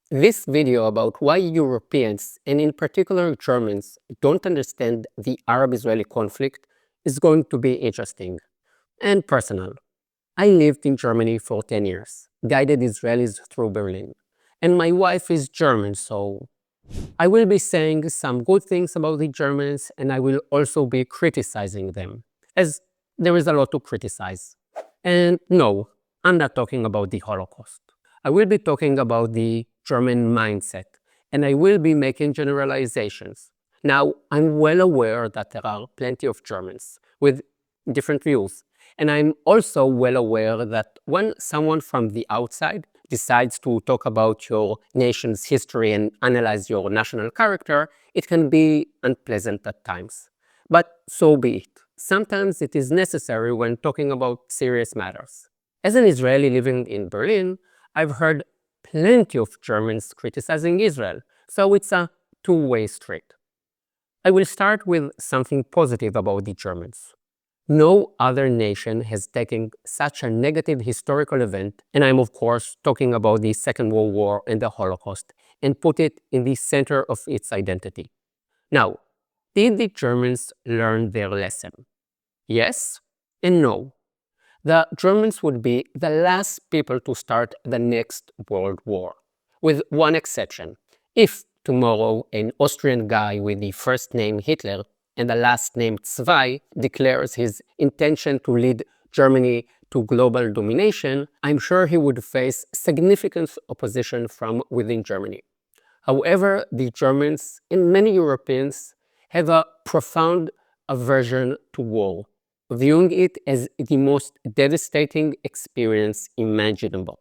This video about why Europeans, and in particular Germans, don't understand the Arab-Israeli conflict is going to be interesting and personal. I lived in Germany for 10 years, guided Israelis through Berlin. And my wife is German, so I will be saying some good things about the Germans, and I will also be criticizing them, as there is a lot to criticize. And no, I'm not talking about the Holocaust. I will be talking about the German mindset, and I will be making generalizations. Now, I'm well aware that there are plenty of Germans with different views, and I'm also well aware that when someone from the outside decides to talk about your nation's history and analyze your national character, it can be unpleasant at times. But so be it. Sometimes it is necessary when talking about serious matters. As an Israeli living in Berlin, I've heard plenty of Germans criticizing Israel, so it's a two-way street. I will start with something positive about the Germans. No other nation has taken such a negative historical event, and I'm of course talking about the Second World War and the Holocaust, and put it in the center of its identity. Now, did the Germans learn their lesson? Yes and no. The Germans would be the last people to start the next World War, with one exception. If tomorrow an Austrian guy with the first name Hitler and the last name Zwei declares his intention to lead Germany to global domination, I'm sure he would face significant opposition from within Germany. However, the Germans and many Europeans have a profound aversion to war, viewing it as the most devastating experience imaginable.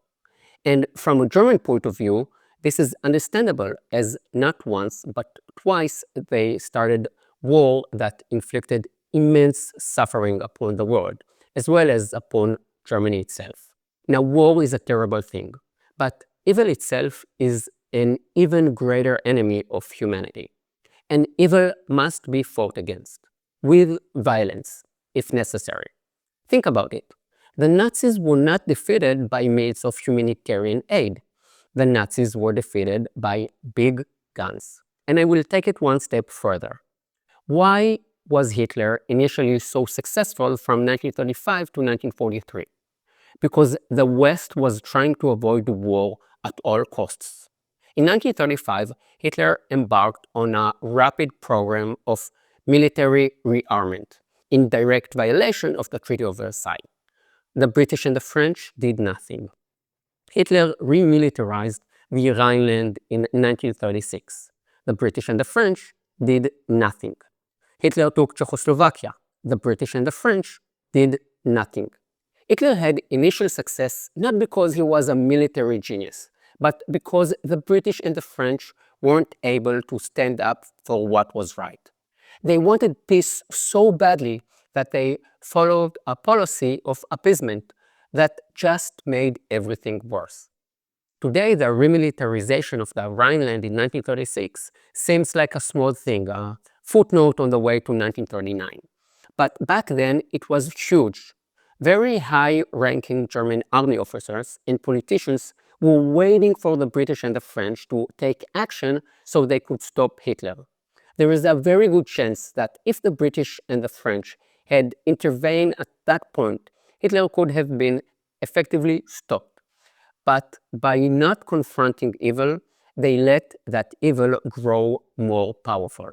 And from a German point of view, this is understandable, as not once but twice they started war that inflicted immense suffering upon the world, as well as upon Germany itself. Now, war is a terrible thing, but evil itself is an even greater enemy of humanity. And evil must be fought against, with violence, if necessary. Think about it. The Nazis were not defeated by means of humanitarian aid. The Nazis were defeated by big guns. And I will take it one step further. Why was Hitler initially so successful from 1935 to 1943? Because the West was trying to avoid war at all costs. In 1935, Hitler embarked on a rapid program of military rearmament, in direct violation of the Treaty of Versailles. The British and the French did nothing. Hitler remilitarized the Rhineland in 1936. The British and the French did nothing. Hitler took Czechoslovakia. The British and the French did nothing. Hitler had initial success not because he was a military genius, but because the British and the French weren't able to stand up for what was right. They wanted peace so badly that they followed a policy of appeasement that just made everything worse. Today, the remilitarization of the Rhineland in 1936 seems like a small thing, a footnote on the way to 1939. But back then, it was huge. Very high-ranking German army officers and politicians were waiting for the British and the French to take action so they could stop Hitler. There is a very good chance that if the British and the French had intervened at that point, Hitler could have been effectively stopped. But by not confronting evil, they let that evil grow more powerful.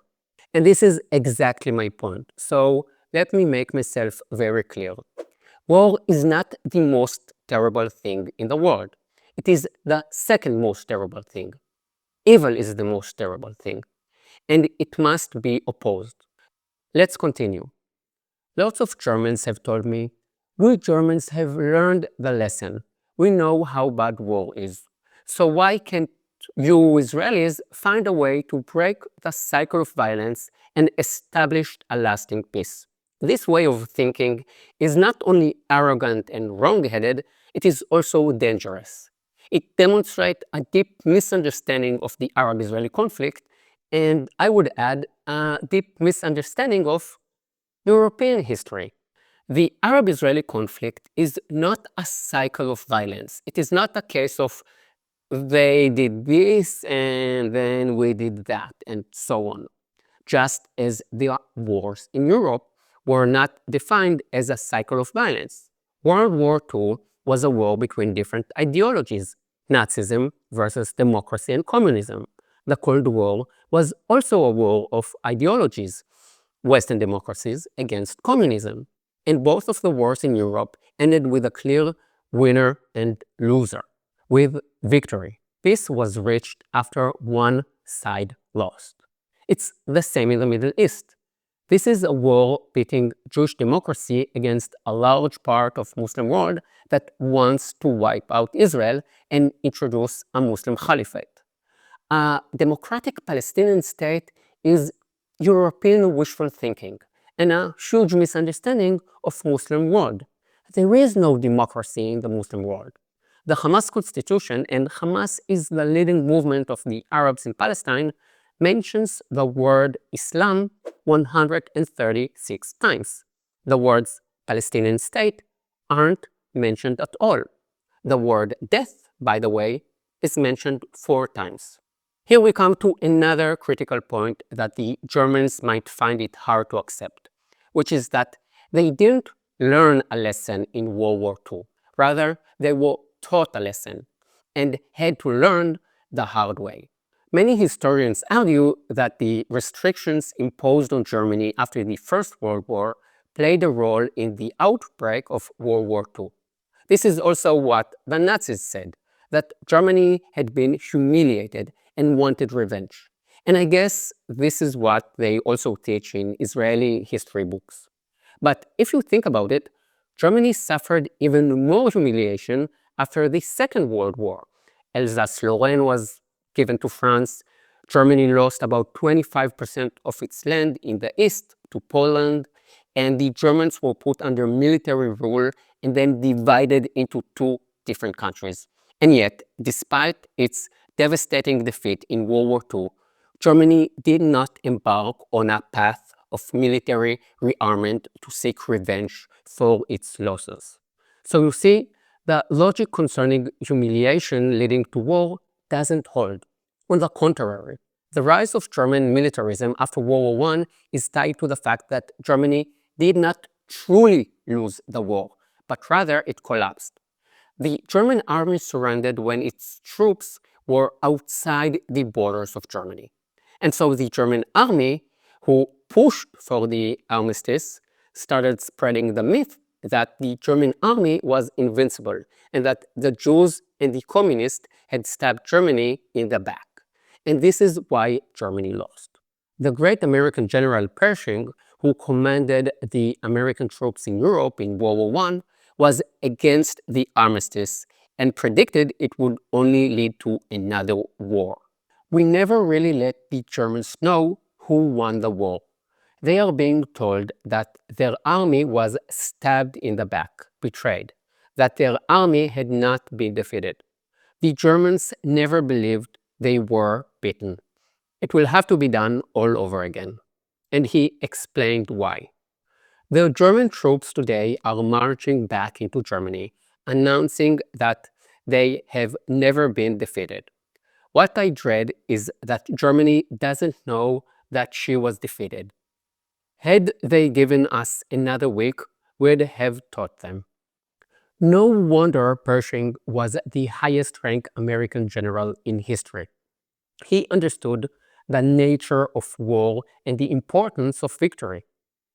And this is exactly my point. So let me make myself very clear. War is not the most terrible thing in the world. It is the second most terrible thing. Evil is the most terrible thing, and it must be opposed. Let's continue. Lots of Germans have told me, we Germans have learned the lesson. We know how bad war is. So why can't you Israelis find a way to break the cycle of violence and establish a lasting peace? This way of thinking is not only arrogant and wrong-headed, it is also dangerous. It demonstrates a deep misunderstanding of the Arab-Israeli conflict, and I would add a deep misunderstanding of European history. The Arab-Israeli conflict is not a cycle of violence. It is not a case of they did this and then we did that, and so on. Just as the wars in Europe were not defined as a cycle of violence. World War II was a war between different ideologies, Nazism versus democracy and communism. The Cold War was also a war of ideologies, Western democracies against communism. And both of the wars in Europe ended with a clear winner and loser, with victory. Peace was reached after one side lost. It's the same in the Middle East. This is a war pitting Jewish democracy against a large part of Muslim world that wants to wipe out Israel and introduce a Muslim caliphate. A democratic Palestinian state is European wishful thinking and a huge misunderstanding of Muslim world. There is no democracy in the Muslim world. The Hamas constitution, and Hamas is the leading movement of the Arabs in Palestine, mentions the word Islam 136 times. The words Palestinian state aren't mentioned at all. The word death, by the way, is mentioned 4 times. Here we come to another critical point that the Germans might find it hard to accept, which is that they didn't learn a lesson in World War II. Rather, they were taught a lesson and had to learn the hard way. Many historians argue that the restrictions imposed on Germany after the First World War played a role in the outbreak of World War II. This is also what the Nazis said, that Germany had been humiliated and wanted revenge. And I guess this is what they also teach in Israeli history books. But if you think about it, Germany suffered even more humiliation after the Second World War. Alsace-Lorraine was given to France. Germany lost about 25% of its land in the east to Poland, and the Germans were put under military rule and then divided into 2 different countries. And yet, despite its devastating defeat in World War II, Germany did not embark on a path of military rearmament to seek revenge for its losses. So you see, the logic concerning humiliation leading to war doesn't hold. On the contrary, the rise of German militarism after World War I is tied to the fact that Germany did not truly lose the war, but rather it collapsed. The German army surrendered when its troops were outside the borders of Germany. And so the German army, who pushed for the armistice, started spreading the myth that the German army was invincible and that the Jews and the communists had stabbed Germany in the back. And this is why Germany lost. The great American General Pershing, who commanded the American troops in Europe in World War I, was against the armistice and predicted it would only lead to another war. We never really let the Germans know who won the war. They are being told that their army was stabbed in the back, betrayed, that their army had not been defeated. The Germans never believed they were beaten. It will have to be done all over again. And he explained why. The German troops today are marching back into Germany, announcing that they have never been defeated. What I dread is that Germany doesn't know that she was defeated. Had they given us another week, we'd have taught them. No wonder Pershing was the highest-ranked American general in history. He understood the nature of war and the importance of victory.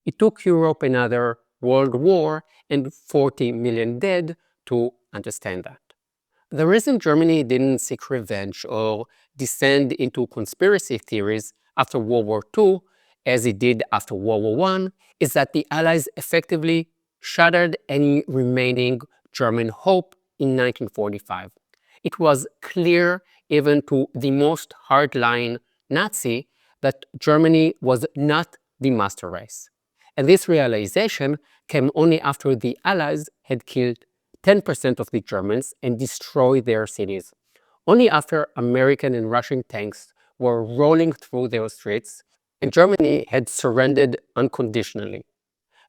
It took Europe another world war and 40 million dead to understand that. The reason Germany didn't seek revenge or descend into conspiracy theories after World War II, as it did after World War I, is that the Allies effectively shattered any remaining German hope in 1945. It was clear even to the most hardline Nazi that Germany was not the master race. And this realization came only after the Allies had killed 10% of the Germans and destroyed their cities. Only after American and Russian tanks were rolling through their streets and Germany had surrendered unconditionally.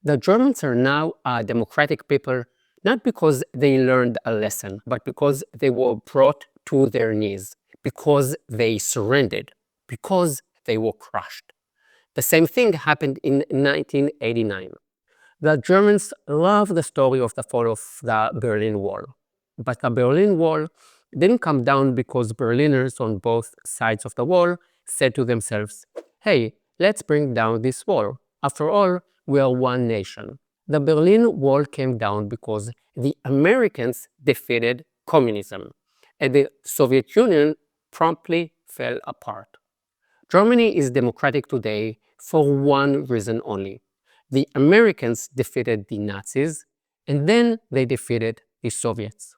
The Germans are now a democratic people not because they learned a lesson, but because they were brought to their knees because they surrendered, because they were crushed. The same thing happened in 1989. The Germans love the story of the fall of the Berlin Wall. But the Berlin Wall didn't come down because Berliners on both sides of the wall said to themselves, hey, let's bring down this wall. After all, we are one nation. The Berlin Wall came down because the Americans defeated communism, and the Soviet Union promptly fell apart. Germany is democratic today for one reason only. The Americans defeated the Nazis, and then they defeated the Soviets.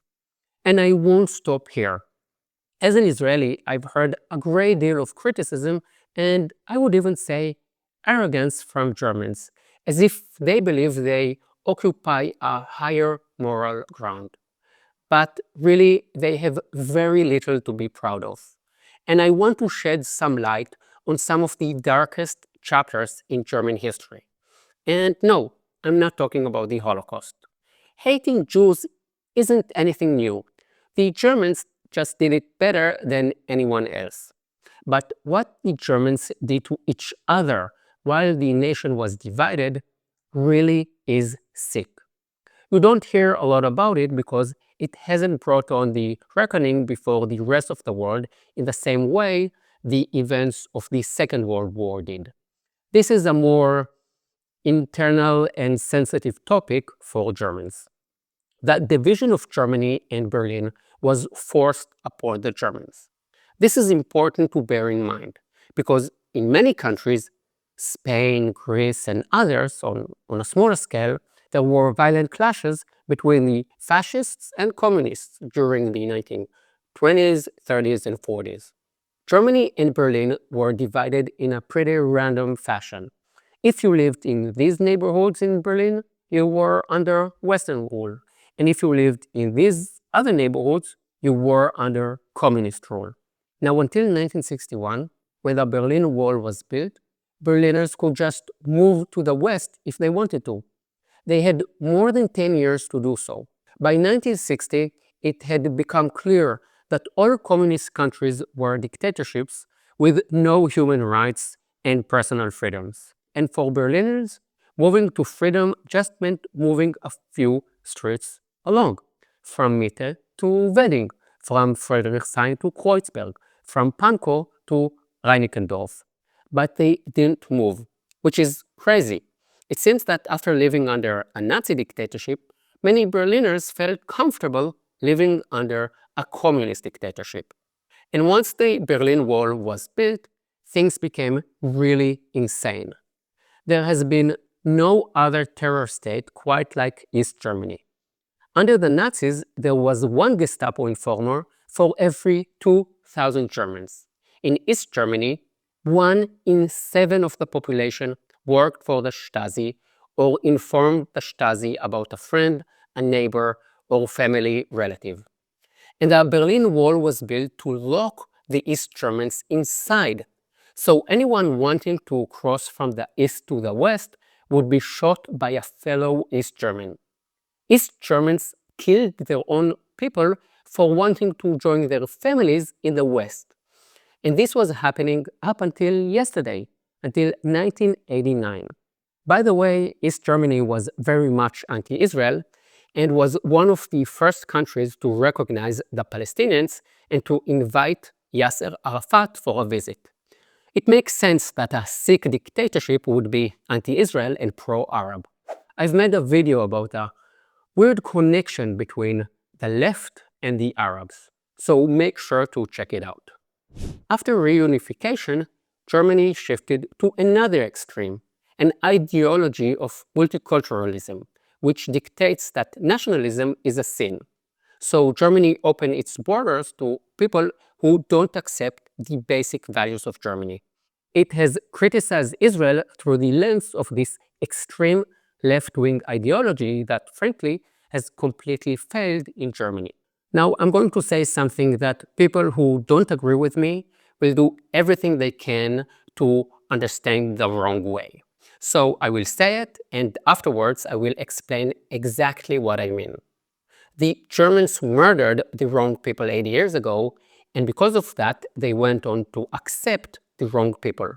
And I won't stop here. As an Israeli, I've heard a great deal of criticism, and I would even say arrogance from Germans, as if they believe they occupy a higher moral ground. But really, they have very little to be proud of. And I want to shed some light on some of the darkest chapters in German history. And no, I'm not talking about the Holocaust. Hating Jews isn't anything new. The Germans just did it better than anyone else. But what the Germans did to each other while the nation was divided really is sick. You don't hear a lot about it because it hasn't brought on the reckoning before the rest of the world in the same way the events of the Second World War did. This is a more internal and sensitive topic for Germans. The division of Germany and Berlin was forced upon the Germans. This is important to bear in mind because in many countries, Spain, Greece, and others on a smaller scale, there were violent clashes between the fascists and communists during the 1920s, 30s, and 40s. Germany and Berlin were divided in a pretty random fashion. If you lived in these neighborhoods in Berlin, you were under Western rule. And if you lived in these other neighborhoods, you were under communist rule. Now, until 1961, when the Berlin Wall was built, Berliners could just move to the West if they wanted to. They had more than 10 years to do so. By 1960, it had become clear that all communist countries were dictatorships with no human rights and personal freedoms. And for Berliners, moving to freedom just meant moving a few streets along, from Mitte to Wedding, from Friedrichshain to Kreuzberg, from Pankow to Reinickendorf. But they didn't move, which is crazy. It seems that after living under a Nazi dictatorship, many Berliners felt comfortable living under a communist dictatorship. And once the Berlin Wall was built, things became really insane. There has been no other terror state quite like East Germany. Under the Nazis, there was one Gestapo informer for every 2,000 Germans. In East Germany, 1 in 7 of the population worked for the Stasi or informed the Stasi about a friend, a neighbor, or family relative. And the Berlin Wall was built to lock the East Germans inside. So anyone wanting to cross from the east to the west would be shot by a fellow East German. East Germans killed their own people for wanting to join their families in the west. And this was happening up until yesterday, until 1989. By the way, East Germany was very much anti-Israel and was one of the first countries to recognize the Palestinians and to invite Yasser Arafat for a visit. It makes sense that a Sikh dictatorship would be anti-Israel and pro-Arab. I've made a video about a weird connection between the left and the Arabs, so make sure to check it out. After reunification, Germany shifted to another extreme, an ideology of multiculturalism, which dictates that nationalism is a sin. So Germany opened its borders to people who don't accept the basic values of Germany. It has criticized Israel through the lens of this extreme left-wing ideology that, frankly, has completely failed in Germany. Now, I'm going to say something that people who don't agree with me will do everything they can to understand the wrong way. So I will say it, and afterwards I will explain exactly what I mean. The Germans murdered the wrong people 80 years ago, and because of that, they went on to accept the wrong people.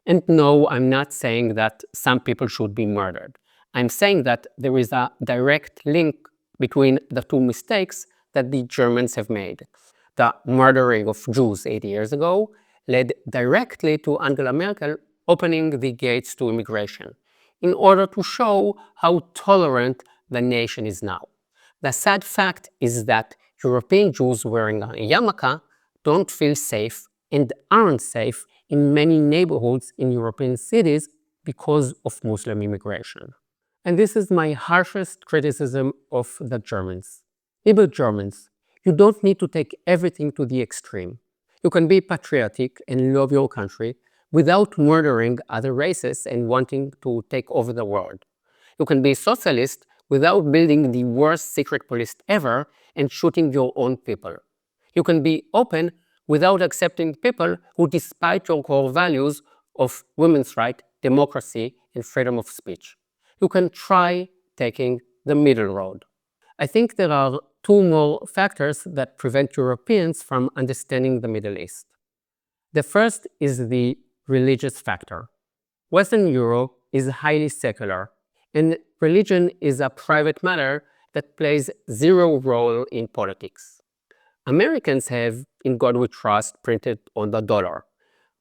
And no, I'm not saying that some people should be murdered. I'm saying that there is a direct link between the two mistakes that the Germans have made. The murdering of Jews 80 years ago led directly to Angela Merkel opening the gates to immigration in order to show how tolerant the nation is now. The sad fact is that European Jews wearing a yarmulke don't feel safe and aren't safe in many neighborhoods in European cities because of Muslim immigration. And this is my harshest criticism of the Germans. Able Germans, you don't need to take everything to the extreme. You can be patriotic and love your country without murdering other races and wanting to take over the world. You can be socialist without building the worst secret police ever and shooting your own people. You can be open without accepting people who, despite your core values of women's rights, democracy, and freedom of speech. You can try taking the middle road. I think there are two more factors that prevent Europeans from understanding the Middle East. The first is the religious factor. Western Europe is highly secular, and religion is a private matter that plays zero role in politics. Americans have "In God We Trust" printed on the dollar.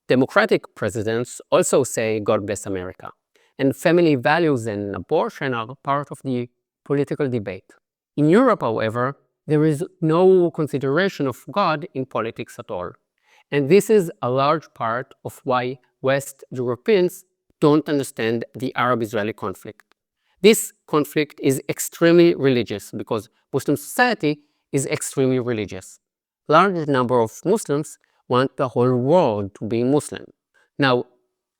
Democratic presidents also say "God bless America," and family values and abortion are part of the political debate. In Europe, however, there is no consideration of God in politics at all. And this is a large part of why West Europeans don't understand the Arab-Israeli conflict. This conflict is extremely religious because Muslim society is extremely religious. Large number of Muslims want the whole world to be Muslim. Now,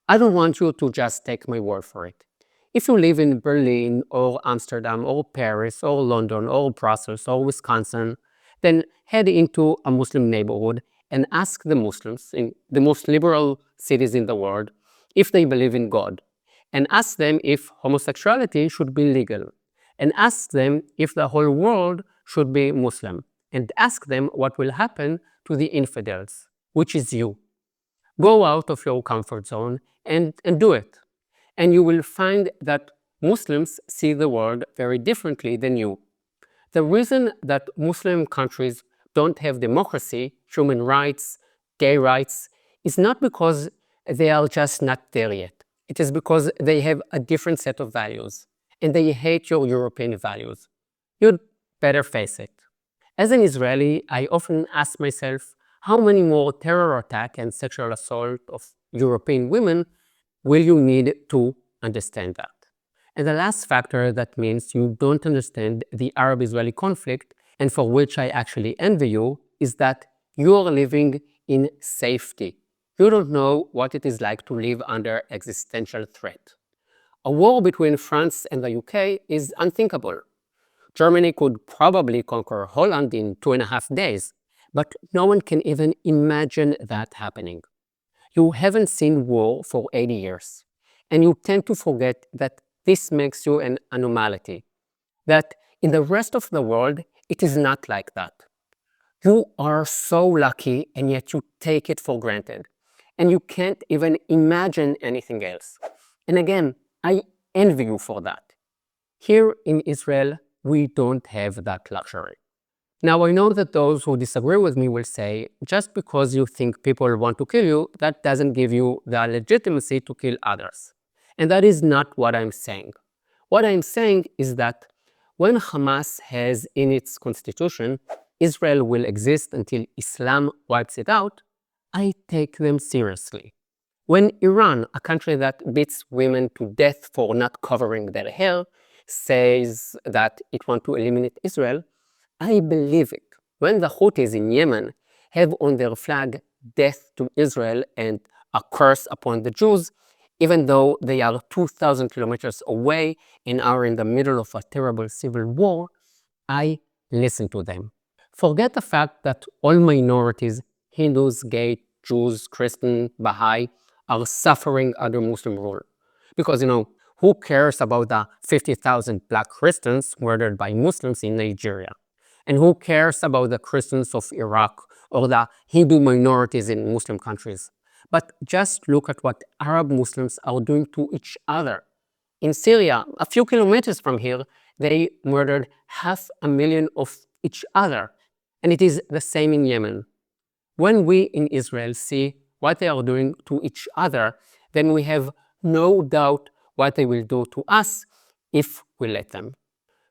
I don't want you to just take my word for it. If you live in Berlin or Amsterdam or Paris or London or Brussels or Wisconsin, then head into a Muslim neighborhood and ask the Muslims in the most liberal cities in the world if they believe in God, and ask them if homosexuality should be legal, and ask them if the whole world should be Muslim, and ask them what will happen to the infidels, which is you. Go out of your comfort zone and do it. And you will find that Muslims see the world very differently than you. The reason that Muslim countries don't have democracy, human rights, gay rights, is not because they are just not there yet. It is because they have a different set of values, and they hate your European values. You'd better face it. As an Israeli, I often ask myself, how many more terror attacks and sexual assault of European women will you need to understand that? And the last factor that means you don't understand the Arab-Israeli conflict, and for which I actually envy you, is that you're living in safety. You don't know what it is like to live under existential threat. A war between France and the UK is unthinkable. Germany could probably conquer Holland in 2.5 days, but no one can even imagine that happening. You haven't seen war for 80 years, and you tend to forget that this makes you an anomaly, that in the rest of the world, it is not like that. You are so lucky, and yet you take it for granted, and you can't even imagine anything else. And again, I envy you for that. Here in Israel, we don't have that luxury. Now, I know that those who disagree with me will say, just because you think people want to kill you, that doesn't give you the legitimacy to kill others. And that is not what I'm saying. What I'm saying is that when Hamas has in its constitution, Israel will exist until Islam wipes it out, I take them seriously. When Iran, a country that beats women to death for not covering their hair, says that it wants to eliminate Israel, I believe it. When the Houthis in Yemen have on their flag death to Israel and a curse upon the Jews, even though they are 2,000 kilometers away and are in the middle of a terrible civil war, I listen to them. Forget the fact that all minorities, Hindus, gay, Jews, Christian, Baha'i, are suffering under Muslim rule. Because, who cares about the 50,000 black Christians murdered by Muslims in Nigeria? And who cares about the Christians of Iraq or the Hindu minorities in Muslim countries? But just look at what Arab Muslims are doing to each other. In Syria, a few kilometers from here, they murdered 500,000 of each other. And it is the same in Yemen. When we in Israel see what they are doing to each other, then we have no doubt what they will do to us if we let them.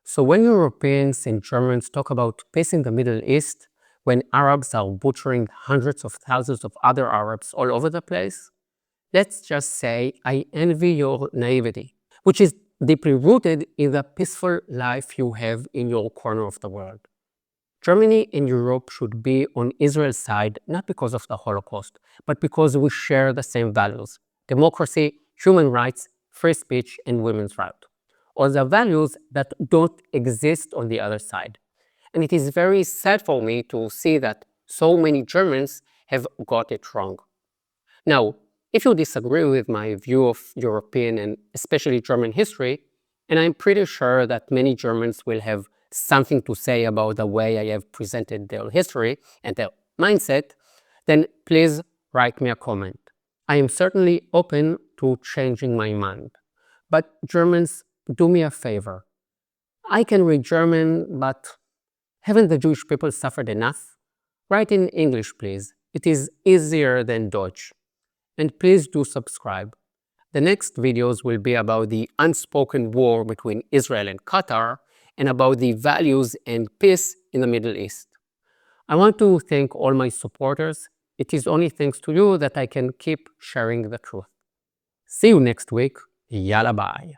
So when Europeans and Germans talk about peace in the Middle East, when Arabs are butchering hundreds of thousands of other Arabs all over the place, let's just say I envy your naivety, which is deeply rooted in the peaceful life you have in your corner of the world. Germany and Europe should be on Israel's side not because of the Holocaust, but because we share the same values: democracy, human rights, free speech, and women's rights. All the values that don't exist on the other side. And it is very sad for me to see that so many Germans have got it wrong. Now, if you disagree with my view of European and especially German history, and I'm pretty sure that many Germans will have something to say about the way I have presented their history and their mindset, then please write me a comment. I am certainly open to changing my mind. But Germans, do me a favor. I can read German, but haven't the Jewish people suffered enough? Write in English, please. It is easier than Deutsch. And please do subscribe. The next videos will be about the unspoken war between Israel and Qatar and about the values and peace in the Middle East. I want to thank all my supporters. It is only thanks to you that I can keep sharing the truth. See you next week. Yalla bye.